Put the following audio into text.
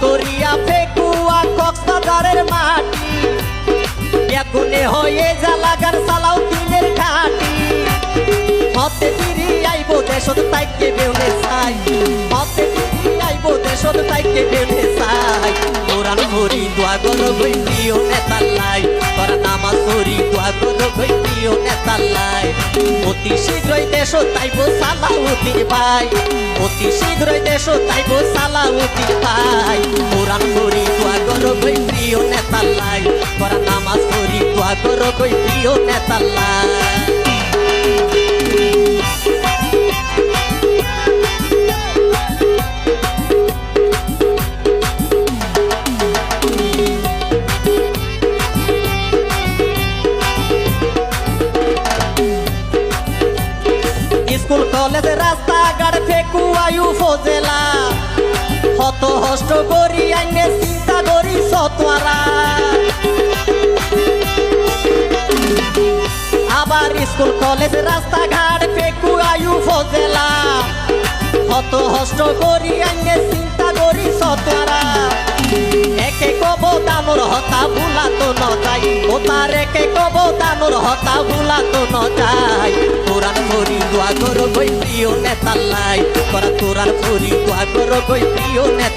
করিয়া ফেকুয়া কক্সবাজারের মাটি বেগুনে হয়ে জালাগার সালাও দিনের ঘাটি হতে ফিরি আইব দেশত তাইকে বেউনে চাই হতে ফিরি আইব দেশত তাইকে বেউনে চাই কোরআন হরি দোয়া করো গই প্রিয় নেতাল্লাই তোরা নামাজ হরি দোয়া করো গই প্রিয় নেতাল্লাই অতি শীঘ্রই দেশ তাইব সালাউদ্দিন ভাই অতি শীঘ্রই দেশ তাইব সালাউদ্দিন ভাই কোরআন হরি দোয়া করো গই প্রিয় নেতাল্লাই তোরা নামাজ হরি দোয়া করো গই প্রিয় নেতাল্লাই স্কুল কলেজ রাস্তাঘাট ফেকুয়ায়ু ফজেলা হত হষ্ট করি আইনে চিন্তা করি সতোয়ারা আবার স্কুল কলেজ রাস্তাঘাট ফেকুয়ায়ু ফজেলা হত হষ্ট করি আইনে চিন্তা করি সতোয়ারা একে কব দানোর হতা ভুলাতো ন যাই ও তার একে কব দানোর হতা ভুলাতো ন যাই কোরআন হরি দোয়া করো গই প্রিয় নেতাল্লাই তোরা কোরআন হরি দোয়া করো গই প্রিয় নেতা